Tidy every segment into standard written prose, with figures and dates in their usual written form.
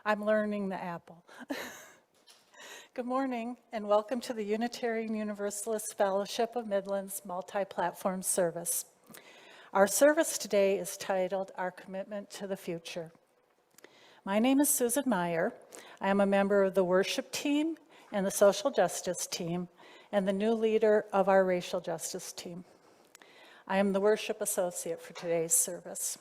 I'm learning the apple. Good morning and welcome to the Unitarian Universalist Fellowship of Midlands Multi-Platform Service. Our service today is titled Our Commitment to the Future. My name is Susan Meyer. I am a member of the worship team and the social justice team and the new leader of our racial justice team. I am the worship associate for today's service.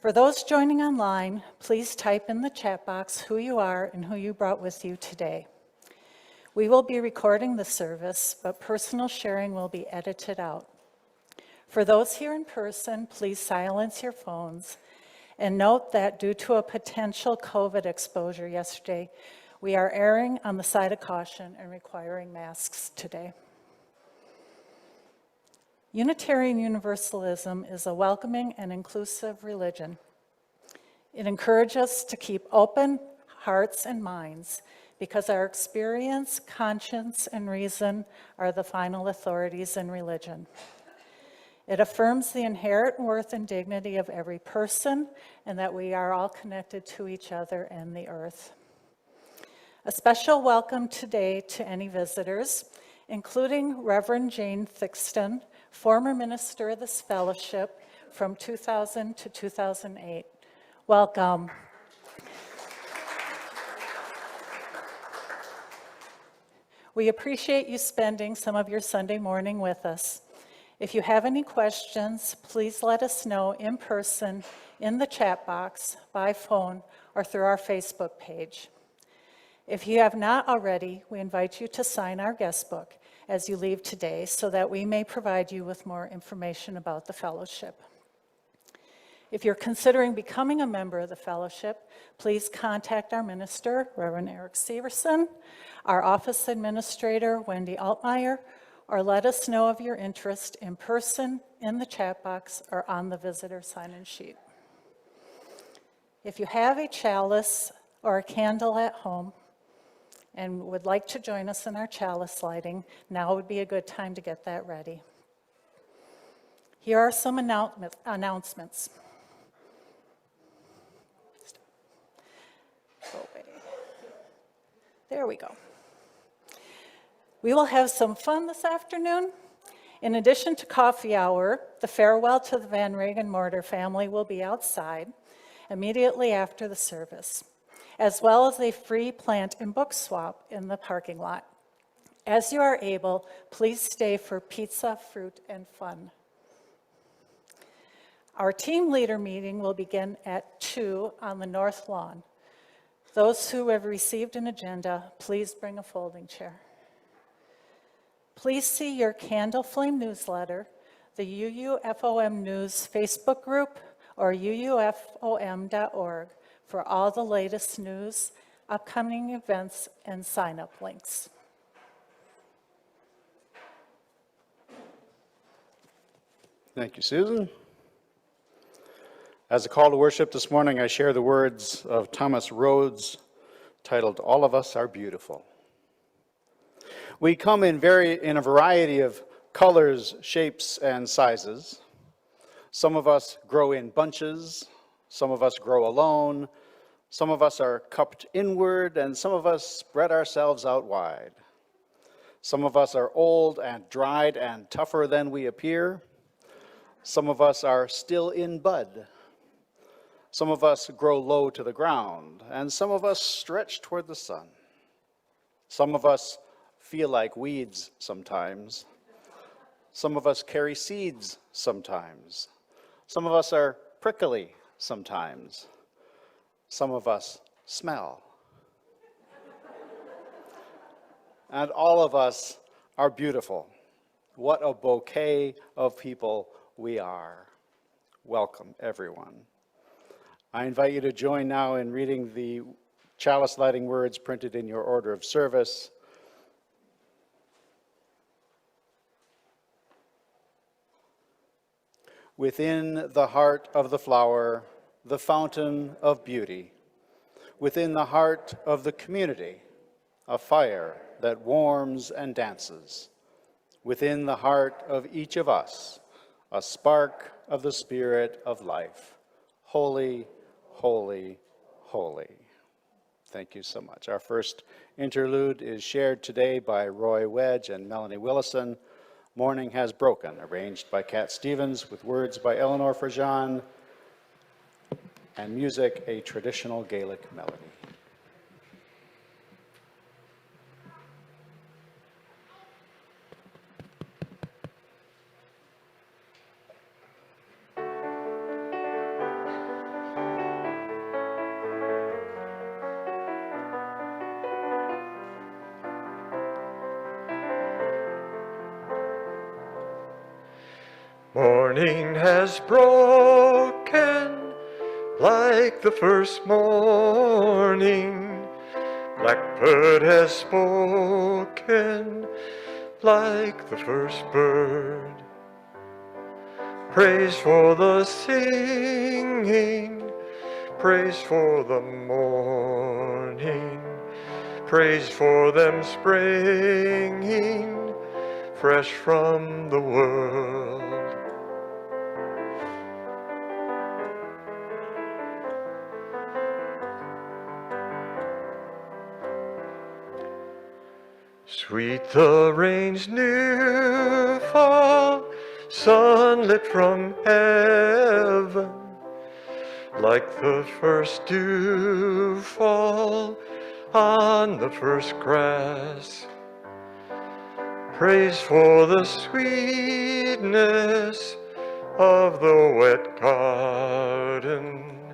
For those joining online, please type in the chat box who you are and who you brought with you today. We will be recording the service, but personal sharing will be edited out. For those here in person, please silence your phones and note that due to a potential COVID exposure yesterday, we are erring on the side of caution and requiring masks today. Unitarian Universalism is a welcoming and inclusive religion. It encourages us to keep open hearts and minds because our experience, conscience, and reason are the final authorities in religion. It affirms the inherent worth and dignity of every person and that we are all connected to each other and the earth. A special welcome today to any visitors, including Reverend Jane Thixton, former minister of this fellowship from 2000 to 2008. Welcome. We appreciate you spending some of your Sunday morning with us. If you have any questions, please let us know in person, in the chat box, by phone, or through our Facebook page. If you have not already, we invite you to sign our guest book as you leave today so that we may provide you with more information about the fellowship. If you're considering becoming a member of the fellowship, please contact our minister, Reverend Eric Severson, our office administrator, Wendy Altmeyer, or let us know of your interest in person, in the chat box, or on the visitor sign-in sheet. If you have a chalice or a candle at home, and would like to join us in our chalice lighting, now would be a good time to get that ready. Here are some announcements. Go away. There we go. We will have some fun this afternoon. In addition to coffee hour, the farewell to the Van Regenmorter family will be outside immediately after the service, as well as a free plant and book swap in the parking lot. As you are able, please stay for pizza, fruit, and fun. Our team leader meeting will begin at 2 on the north lawn. Those who have received an agenda, please bring a folding chair. Please see your Candle Flame newsletter, the UUFOM News Facebook group, or uufom.org for all the latest news, upcoming events, and sign-up links. Thank you, Susan. As a call to worship this morning, I share the words of Thomas Rhodes titled, "All of Us Are Beautiful." We come in a variety of colors, shapes, and sizes. Some of us grow in bunches, some of us grow alone, some of us are cupped inward, and some of us spread ourselves out wide. Some of us are old and dried and tougher than we appear. Some of us are still in bud. Some of us grow low to the ground, and some of us stretch toward the sun. Some of us feel like weeds sometimes. Some of us carry seeds sometimes. Some of us are prickly sometimes. Some of us smell. And all of us are beautiful. What a bouquet of people we are. Welcome, everyone. I invite you to join now in reading the chalice lighting words printed in your order of service. Within the heart of the flower, the fountain of beauty. Within the heart of the community, a fire that warms and dances. Within the heart of each of us, a spark of the Spirit of life. Holy, holy, holy. Thank you so much. Our first interlude is shared today by Roy Wedge and Melanie Willison. Morning Has Broken, arranged by Cat Stevens with words by Eleanor Frajan and music, a traditional Gaelic melody. Morning has broken like the first morning. Blackbird has spoken like the first bird. Praise for the singing, praise for the morning, praise for them springing fresh from the world. Sweet the rain's new fall, sunlit from heaven, like the first dew fall on the first grass. Praise for the sweetness of the wet garden,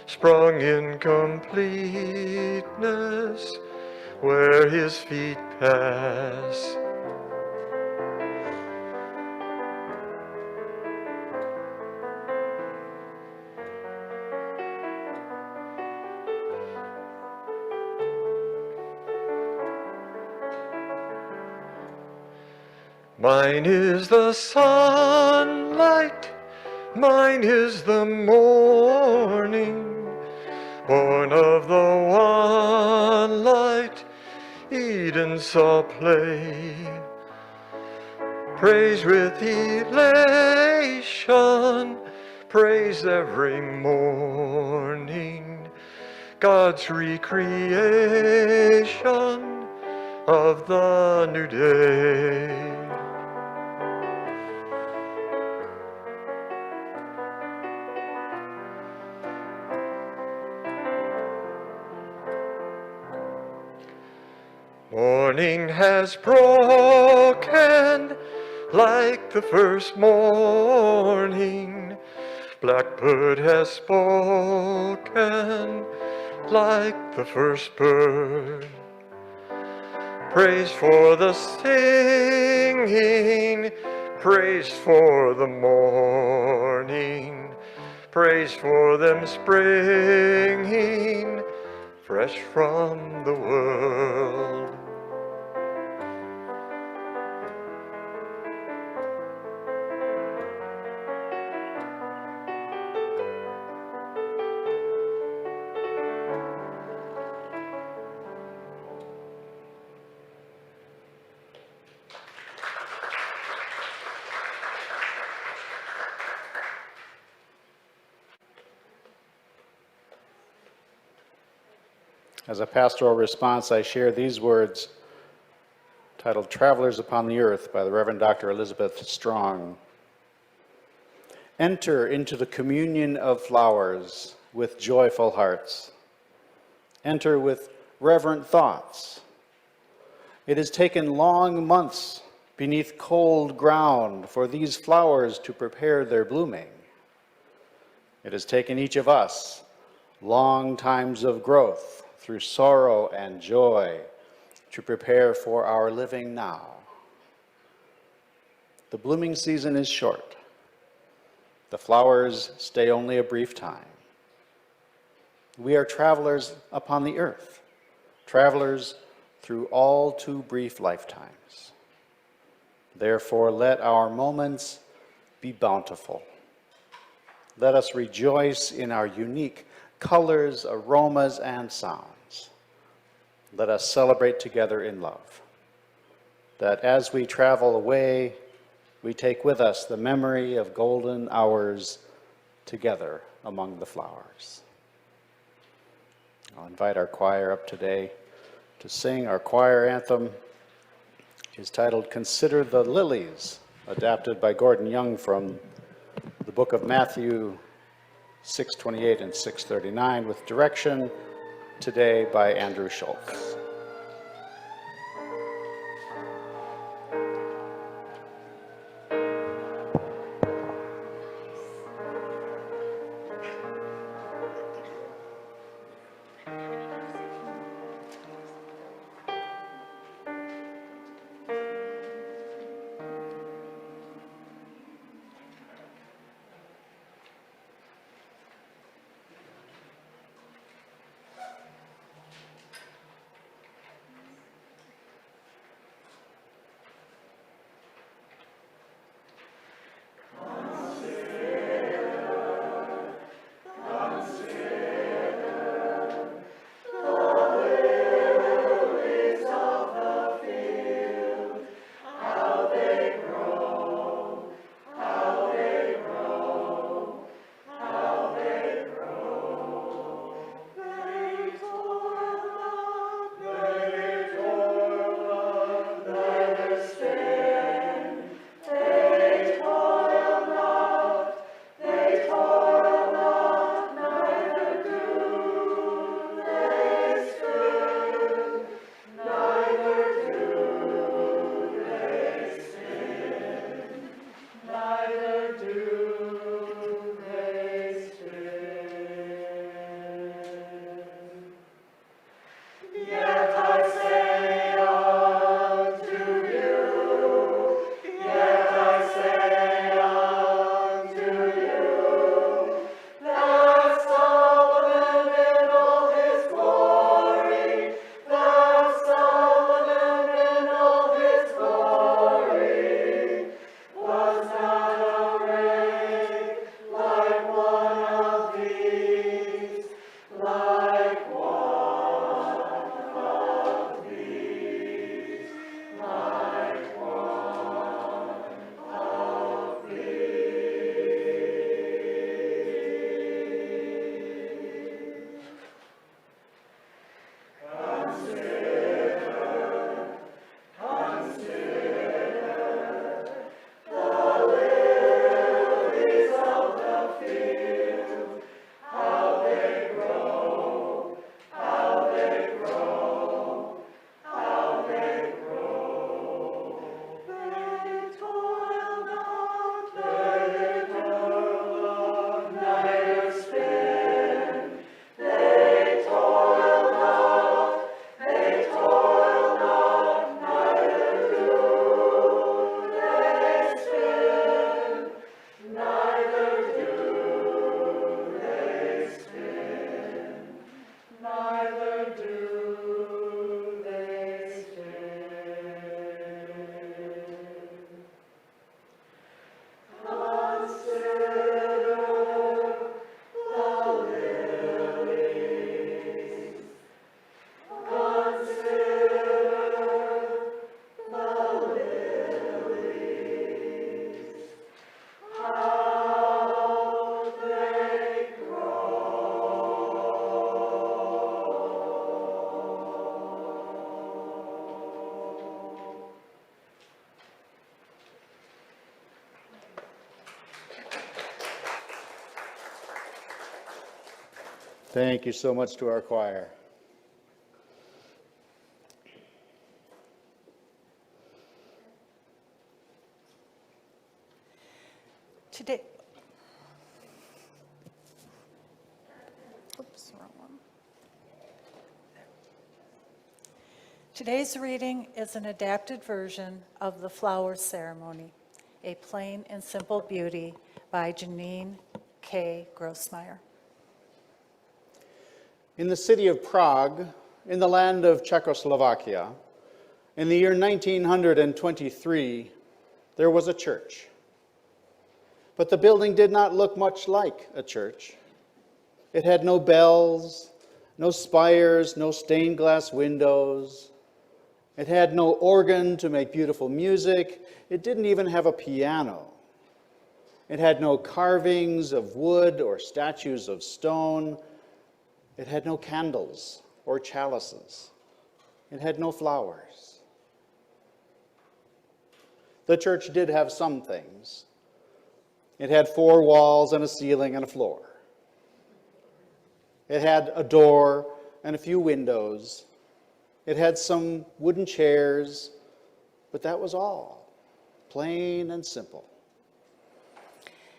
sprung in completeness where his feet pass. Mine is the sunlight, mine is the morning, born of the one light Eden saw play. Praise with elation, praise every morning, God's recreation of the new day. Morning has broken like the first morning. Blackbird has spoken like the first bird. Praise for the singing, praise for the morning, praise for them springing fresh from the world. As a pastoral response, I share these words titled Travelers Upon the Earth by the Reverend Dr. Elizabeth Strong. Enter into the communion of flowers with joyful hearts. Enter with reverent thoughts. It has taken long months beneath cold ground for these flowers to prepare their blooming. It has taken each of us long times of growth through sorrow and joy to prepare for our living now. The blooming season is short. The flowers stay only a brief time. We are travelers upon the earth, travelers through all too brief lifetimes. Therefore, let our moments be bountiful. Let us rejoice in our unique colors, aromas, and sounds. Let us celebrate together in love. That as we travel away, we take with us the memory of golden hours together among the flowers. I'll invite our choir up today to sing our choir anthem. It's titled Consider the Lilies, adapted by Gordon Young from the book of Matthew 6:28 and 6:39, with direction today by Andrew Schultz. Thank you so much to our choir. Today, oops, wrong one. Today's reading is an adapted version of The Flower Ceremony, A Plain and Simple Beauty by Janine K. Grossmeyer. In the city of Prague, in the land of Czechoslovakia, in the year 1923, there was a church. But the building did not look much like a church. It had no bells, no spires, no stained glass windows. It had no organ to make beautiful music. It didn't even have a piano. It had no carvings of wood or statues of stone. It had no candles or chalices. It had no flowers. The church did have some things. It had 4 walls and a ceiling and a floor. It had a door and a few windows. It had some wooden chairs, but that was all, plain and simple.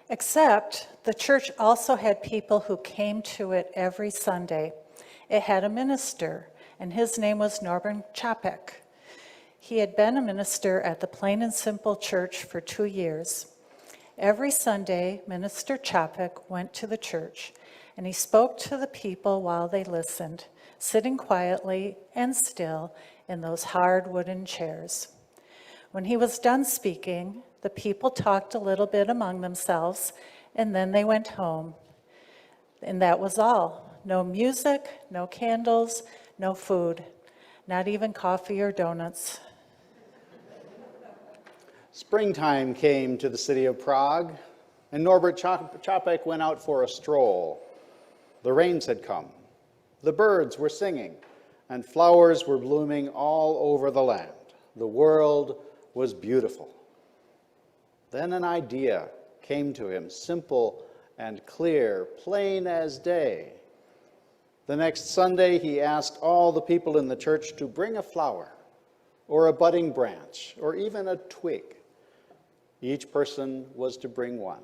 Except the church also had people who came to it every Sunday. It had a minister, and his name was Norbert Čapek. He had been a minister at the Plain and Simple Church for 2 years. Every Sunday, Minister Čapek went to the church, and he spoke to the people while they listened, sitting quietly and still in those hard wooden chairs. When he was done speaking, the people talked a little bit among themselves, and then they went home. And that was all. No music, no candles, no food, not even coffee or donuts. Springtime came to the city of Prague, and Norbert Čapek went out for a stroll. The rains had come, the birds were singing, and flowers were blooming all over the land. The world was beautiful. Then an idea came to him, simple and clear, plain as day. The next Sunday, he asked all the people in the church to bring a flower, or a budding branch, or even a twig. Each person was to bring one.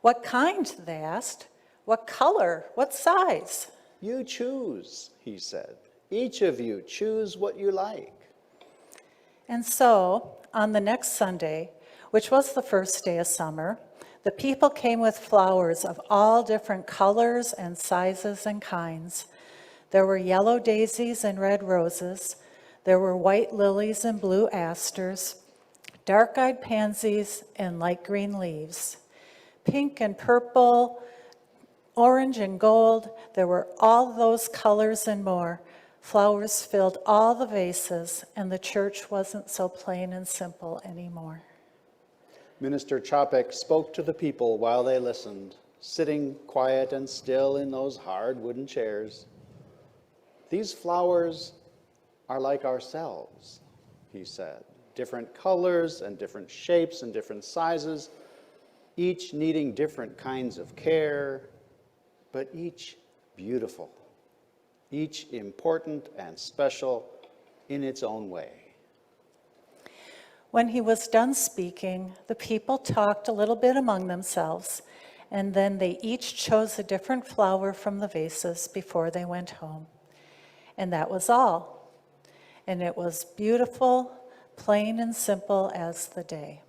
What kind, they asked. What color? What size? You choose, he said. Each of you choose what you like. And so, on the next Sunday, which was the first day of summer, the people came with flowers of all different colors and sizes and kinds. There were yellow daisies and red roses. There were white lilies and blue asters, dark-eyed pansies and light green leaves. Pink and purple, orange and gold, there were all those colors and more. Flowers filled all the vases, and the church wasn't so plain and simple anymore. Minister Čapek spoke to the people while they listened, sitting quiet and still in those hard wooden chairs. These flowers are like ourselves, he said. Different colors and different shapes and different sizes, each needing different kinds of care, but each beautiful, each important and special in its own way. When he was done speaking, the people talked a little bit among themselves, and then they each chose a different flower from the vases before they went home. And that was all. And it was beautiful, plain and simple as the day.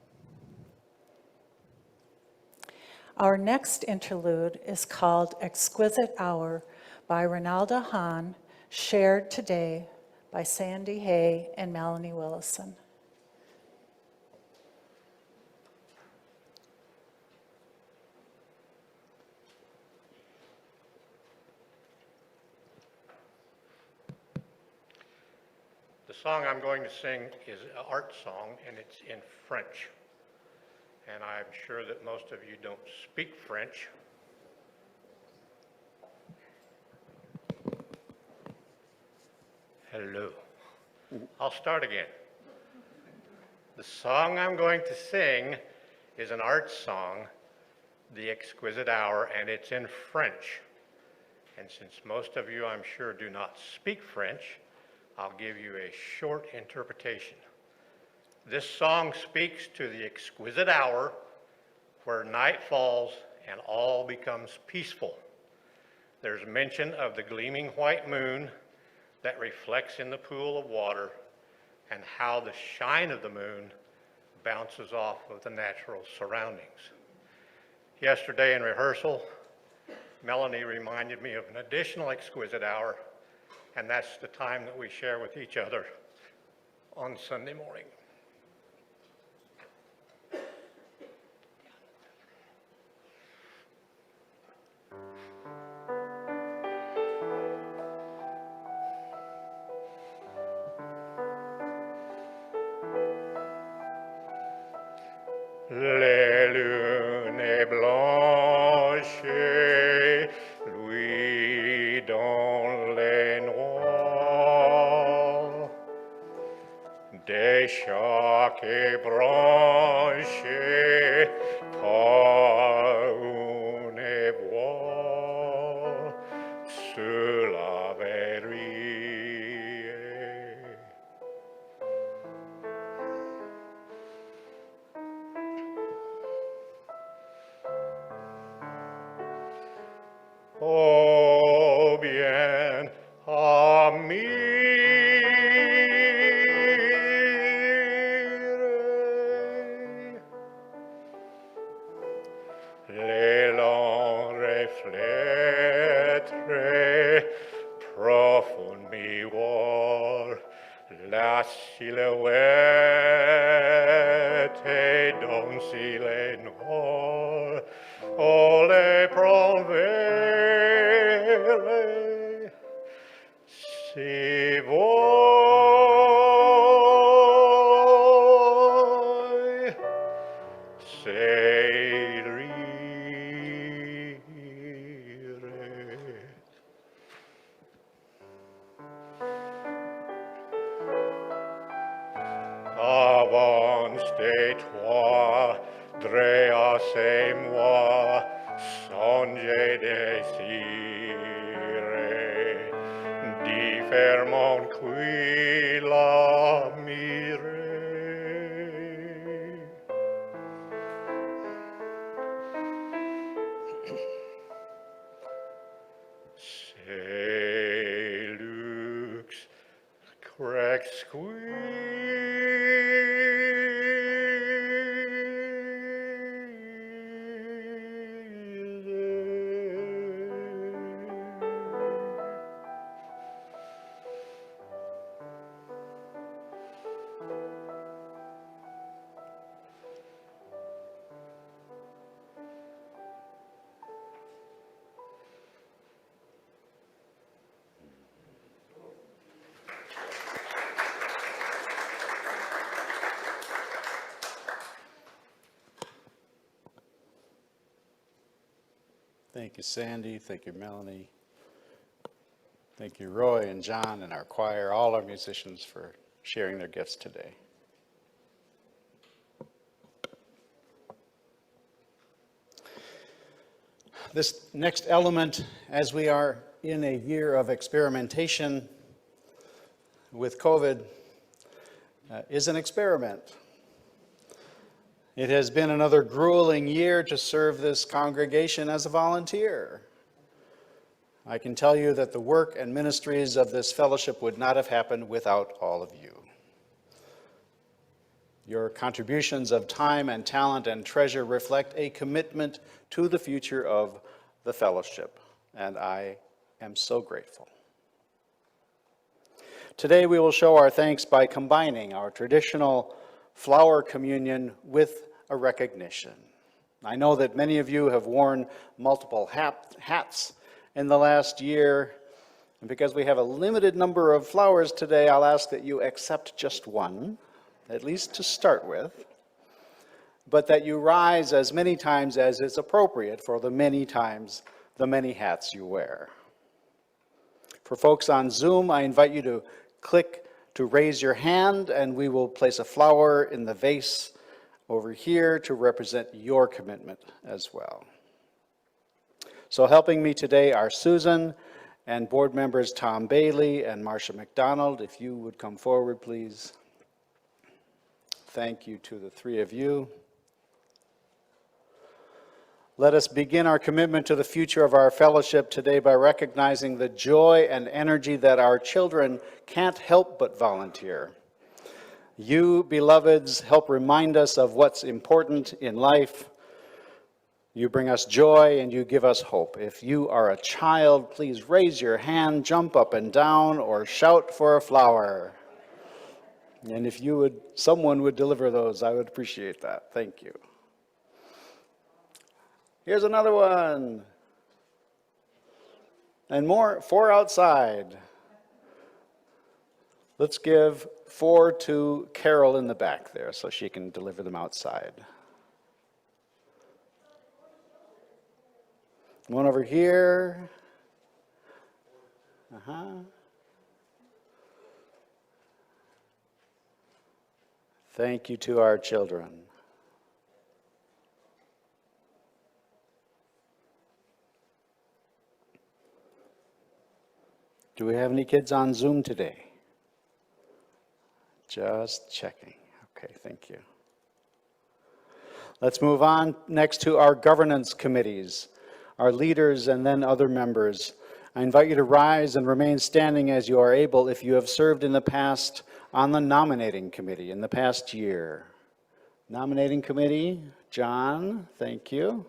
Our next interlude is called Exquisite Hour by Ronalda Hahn, shared today by Sandy Hay and Melanie Willison. The song I'm going to sing is an art song, and it's in French. And I'm sure that most of you don't speak French. Hello. I'll start again. The song I'm going to sing is an art song, The Exquisite Hour, and it's in French. And since most of you, I'm sure, do not speak French, I'll give you a short interpretation. This song speaks to the exquisite hour where night falls and all becomes peaceful. There's mention of the gleaming white moon that reflects in the pool of water and how the shine of the moon bounces off of the natural surroundings. Yesterday in rehearsal, Melanie reminded me of an additional exquisite hour, and that's the time that we share with each other on Sunday morning. Les lunes blanches, lui dans les noirs, de chaque branche par une voix sur la verrière. Oh, bien admiré, les longs reflets très profonds miroirs, la silhouette dans les noirs, oh, les proverbes, si voi serire. Avance de toi, Dréas et moi, songez désiré, différemment qui la mirée. C'est luxe, crack Thank you, Sandy. Thank you, Melanie. Thank you, Roy and John and our choir, all our musicians for sharing their gifts today. This next element, as we are in a year of experimentation with COVID, is an experiment. It has been another grueling year to serve this congregation as a volunteer. I can tell you that the work and ministries of this fellowship would not have happened without all of you. Your contributions of time and talent and treasure reflect a commitment to the future of the fellowship, and I am so grateful. Today we will show our thanks by combining our traditional flower communion with a recognition. I know that many of you have worn multiple hats in the last year, and because we have a limited number of flowers today, I'll ask that you accept just one, at least to start with, but that you rise as many times as is appropriate for the many hats you wear. For folks on Zoom, I invite you to click to raise your hand, and we will place a flower in the vase over here to represent your commitment as well. So helping me today are Susan and board members Tom Bailey and Marcia McDonald. If you would come forward, please. Thank you to the three of you. Let us begin our commitment to the future of our fellowship today by recognizing the joy and energy that our children can't help but volunteer. You, beloveds, help remind us of what's important in life. You bring us joy and you give us hope. If you are a child, please raise your hand, jump up and down, or shout for a flower. And if someone would deliver those, I would appreciate that. Thank you. Here's another one. And more, 4 outside. Let's give 4 to Carol in the back there so she can deliver them outside. One over here. Thank you to our children. Do we have any kids on Zoom today? Just checking. Okay, thank you. Let's move on next to our governance committees, our leaders, and then other members. I invite you to rise and remain standing as you are able if you have served in the past on the nominating committee in the past year. Nominating committee, John, thank you.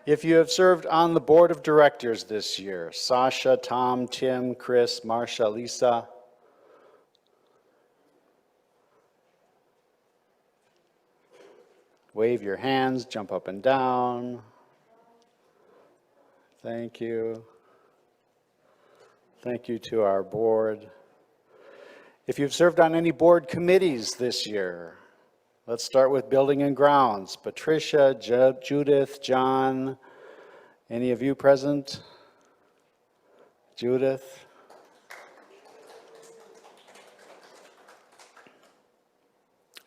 If you have served on the board of directors this year, Sasha, Tom, Tim, Chris, Marcia, Lisa. Wave your hands, jump up and down. Thank you. Thank you to our board. If you've served on any board committees this year, let's start with Building and Grounds. Patricia, Judith, John, any of you present? Judith?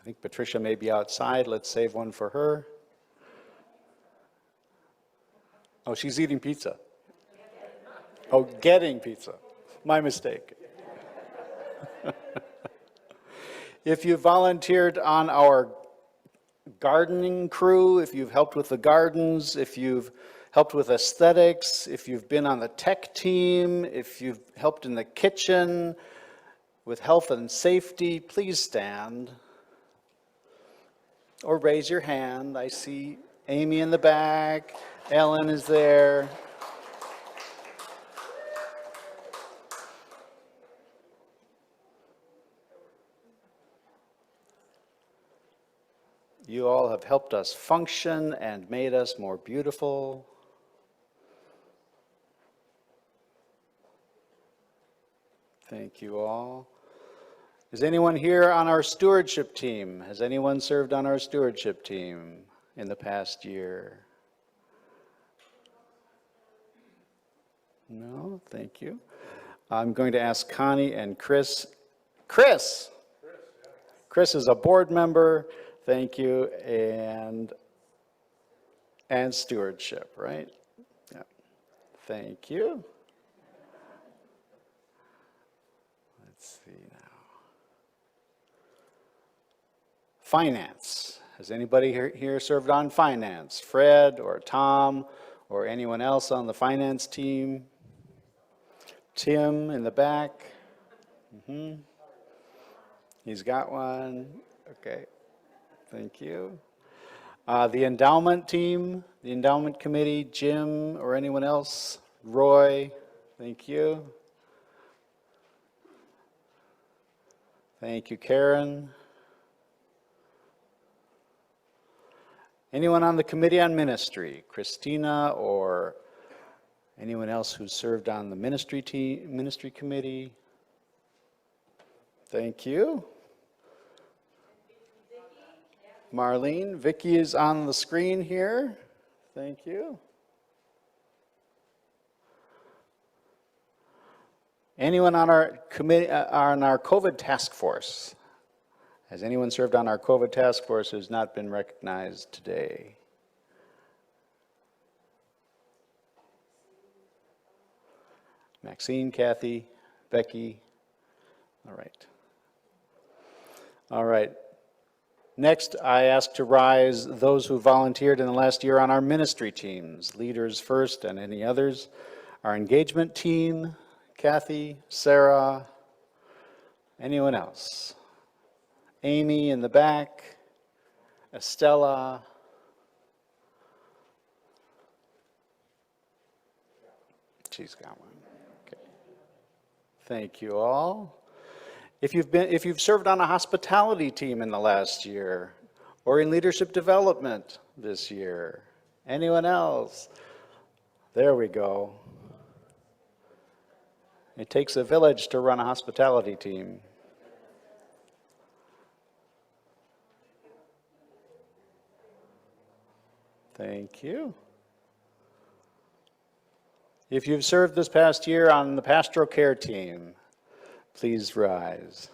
I think Patricia may be outside. Let's save one for her. Oh, she's eating pizza. Oh, getting pizza. My mistake. If you volunteered on our gardening crew, if you've helped with the gardens, if you've helped with aesthetics, if you've been on the tech team, if you've helped in the kitchen with health and safety, please stand or raise your hand. I see Amy in the back. Ellen is there. You all have helped us function and made us more beautiful. Thank you all. Is anyone here on our stewardship team? Has anyone served on our stewardship team in the past year? No, thank you. I'm going to ask Connie and Chris. Chris is a board member. Thank you, and stewardship, right? Yeah. Thank you. Let's see now. Finance. Has anybody here served on finance? Fred or Tom or anyone else on the finance team? Tim in the back. He's got one. Okay. Thank you. The endowment team, the endowment committee, Jim or anyone else? Roy, thank you. Thank you, Karen. Anyone on the committee on ministry? Christina or anyone else who served on the ministry committee? Thank you. Marlene, Vicky is on the screen here. Thank you. Anyone on our committee, on our COVID task force? Has anyone served on our COVID task force who's not been recognized today? Maxine, Kathy, Becky. All right. All right. Next, I ask to rise those who volunteered in the last year on our ministry teams, leaders first and any others. Our engagement team, Kathy, Sarah, anyone else? Amy in the back, Estella. She's got one. Okay. Thank you all. If you've served on a hospitality team in the last year or in leadership development this year, anyone else? There we go. It takes a village to run a hospitality team. Thank you. If you've served this past year on the pastoral care team, please rise.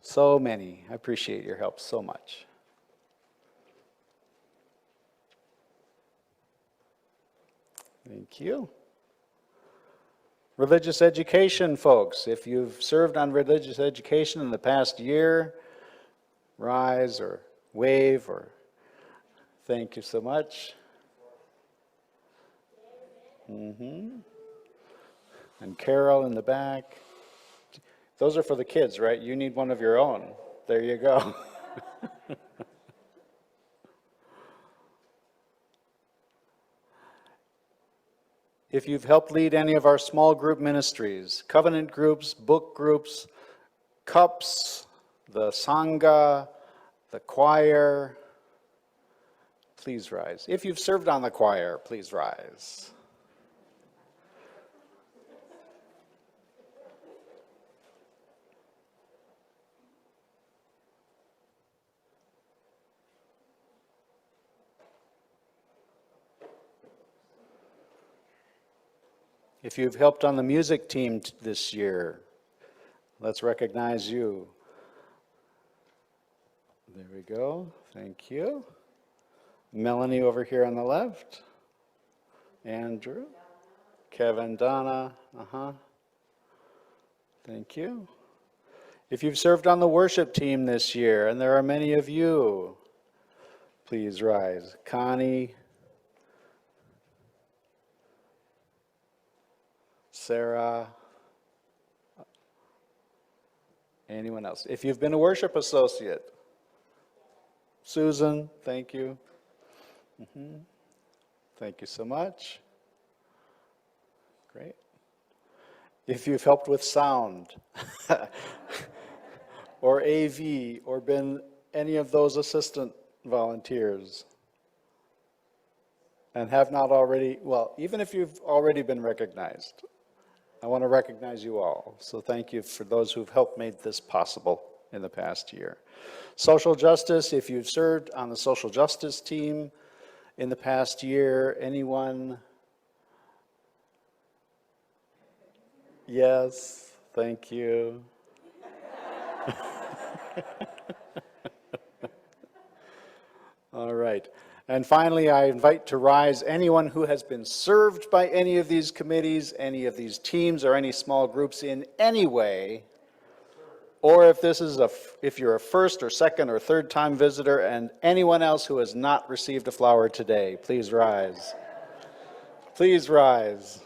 So many. I appreciate your help so much. Thank you. Religious education folks, if you've served on religious education in the past year, rise or wave or thank you so much. And Carol in the back. Those are for the kids, right? You need one of your own. There you go. If you've helped lead any of our small group ministries, covenant groups, book groups, cups, the Sangha, the choir, please rise. If you've served on the choir, please rise. If you've helped on the music team this year, let's recognize you. There we go. Thank you. Melanie over here on the left. Andrew. Kevin, Donna. Thank you. If you've served on the worship team this year, and there are many of you, please rise. Connie. Sarah, anyone else? If you've been a worship associate, Susan, thank you. Thank you so much. Great. If you've helped with sound, or AV, or been any of those assistant volunteers, and have not already, well, even if you've already been recognized, I want to recognize you all. So thank you for those who've helped make this possible in the past year. Social justice, if you've served on the social justice team in the past year, anyone? Yes, thank you. All right. And finally, I invite to rise anyone who has been served by any of these committees, any of these teams, or any small groups in any way, or if you're a first or second or third time visitor, and anyone else who has not received a flower today, please rise. Please rise.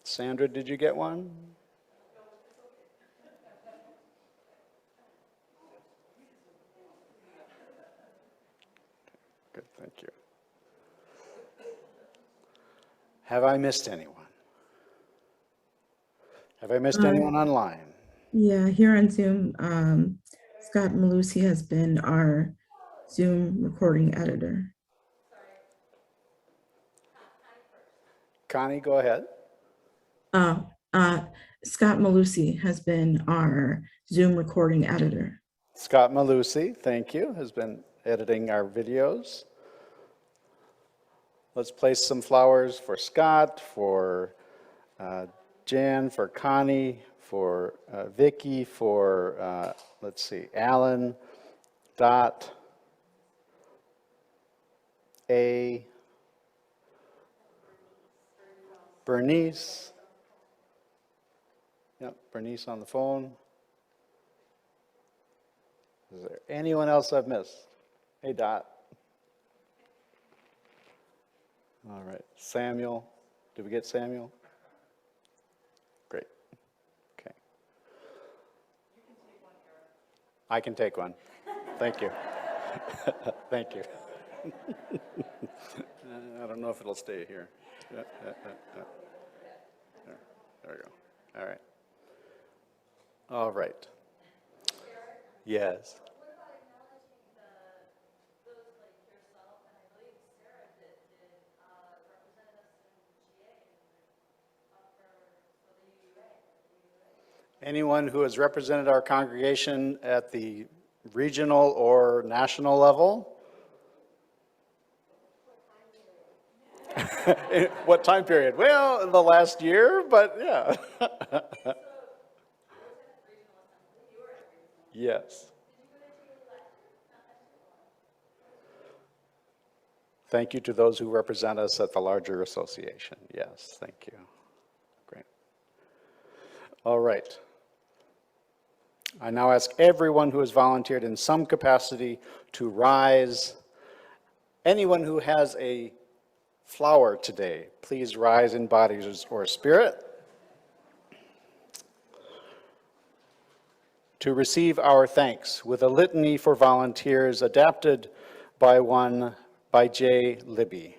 Sandra, did you get one? Good, thank you. Have I missed anyone? Have I missed anyone online? Yeah, here on Zoom, Scott Malusi has been our Zoom recording editor. Connie, go ahead. Uh, uh, Scott Malusi has been our Zoom recording editor. Scott Malusi, thank you, has been editing our videos. Let's place some flowers for Scott, for Jan, for Connie, for Vicky, for, let's see, Alan, Dot, A, Bernice. Yep, Bernice on the phone. Is there anyone else I've missed? Hey, Dot. All right, Samuel. Did we get Samuel? Great. Okay. I can take one. Thank you. Thank you. I don't know if it'll stay here. There we go. All right. All right. Yes. Anyone who has represented our congregation at the regional or national level? What time period? Well, in the last year, but yeah. Yes. Thank you to those who represent us at the larger association. Yes, thank you. Great. All right. I now ask everyone who has volunteered in some capacity to rise. Anyone who has a flower today, please rise in body or spirit to receive our thanks with a litany for volunteers adapted by Jay Libby.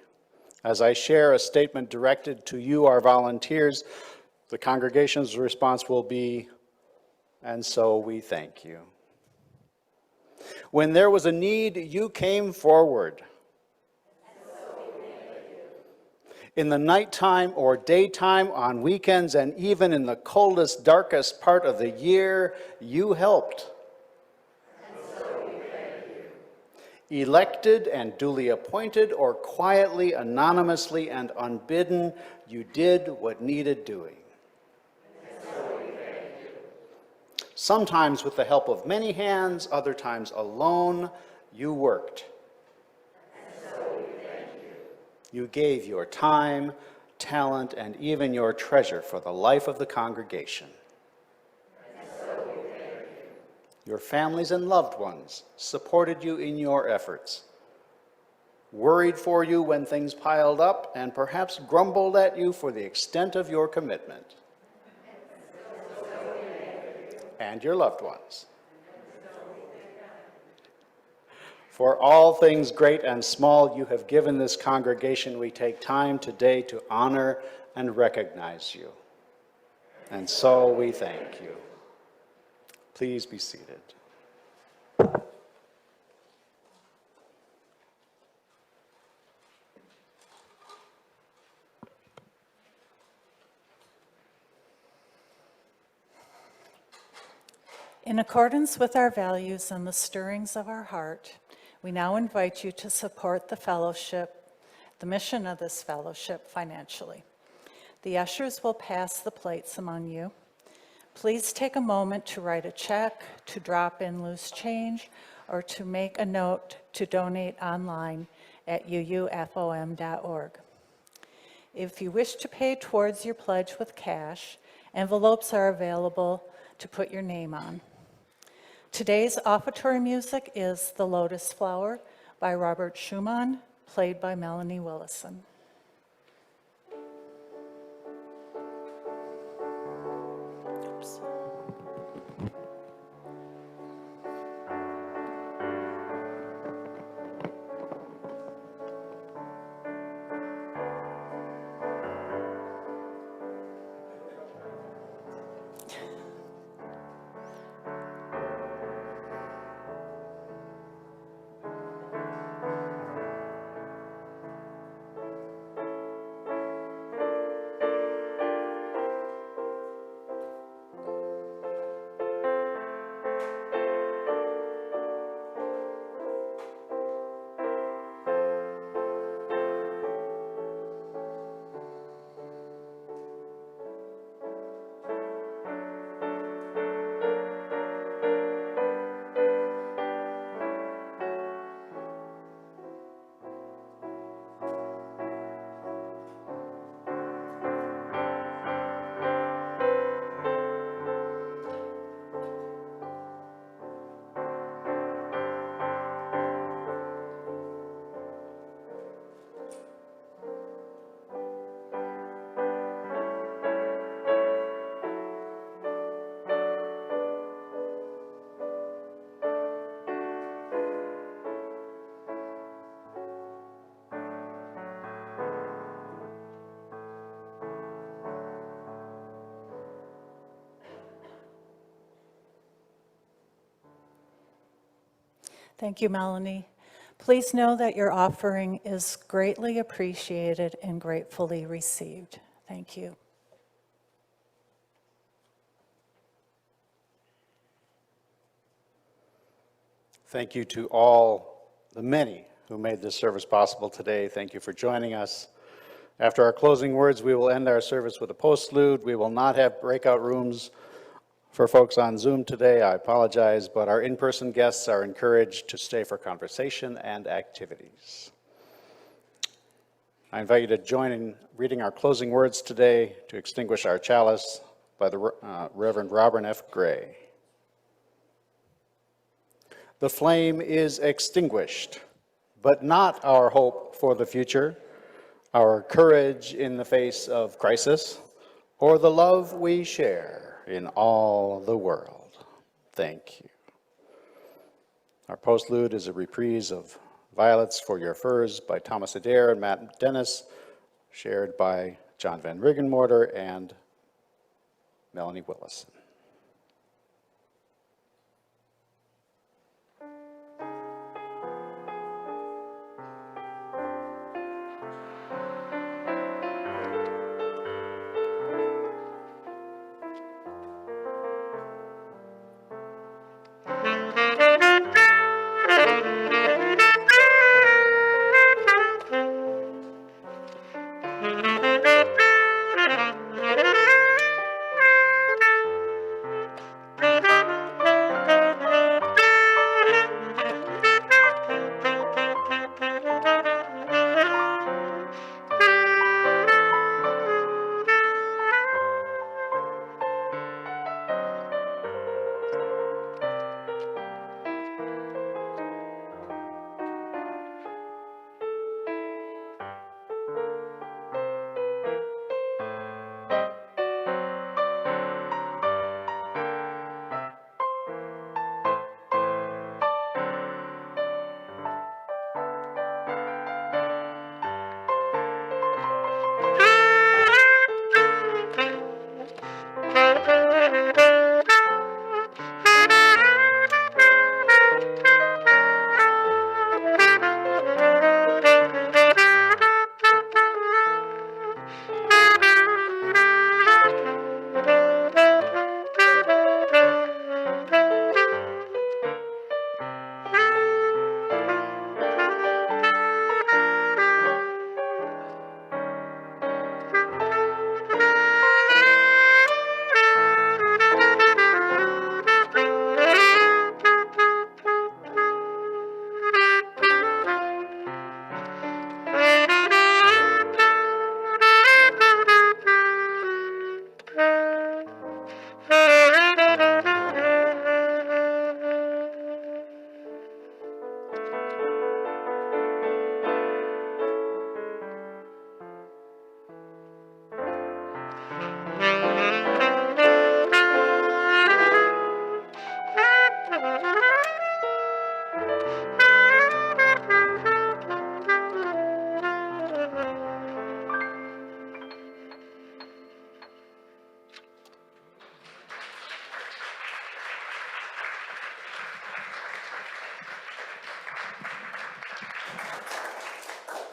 As I share a statement directed to you, our volunteers, the congregation's response will be, "And so we thank you." When there was a need, you came forward. In the nighttime or daytime, on weekends, and even in the coldest, darkest part of the year, you helped. Elected and duly appointed, or quietly, anonymously, and unbidden, you did what needed doing. Sometimes with the help of many hands, other times alone, you worked. You gave your time, talent, and even your treasure for the life of the congregation. Your families and loved ones supported you in your efforts, worried for you when things piled up, and perhaps grumbled at you for the extent of your commitment. And your loved ones. For all things great and small you have given this congregation, we take time today to honor and recognize you. And so we thank you. Please be seated. In accordance with our values and the stirrings of our heart, we now invite you to support the fellowship, the mission of this fellowship financially. The ushers will pass the plates among you. Please take a moment to write a check, to drop in loose change, or to make a note to donate online at uufom.org. If you wish to pay towards your pledge with cash, envelopes are available to put your name on. Today's offertory music is The Lotus Flower by Robert Schumann, played by Melanie Willison. Oops. Thank you, Melanie. Please know that your offering is greatly appreciated and gratefully received. Thank you. Thank you to all the many who made this service possible today. Thank you for joining us. After our closing words, we will end our service with a postlude. We will not have breakout rooms for folks on Zoom today. I apologize, but our in-person guests are encouraged to stay for conversation and activities. I invite you to join in reading our closing words today to extinguish our chalice by the Reverend Robert F. Gray. The flame is extinguished, but not our hope for the future, our courage in the face of crisis, or the love we share in all the world. Thank you. Our postlude is a reprise of Violets for Your Furs by Thomas Adair and Matt Dennis, shared by John Van Riggenmorter and Melanie Willison.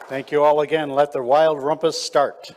Thank you all again. Let the wild rumpus start.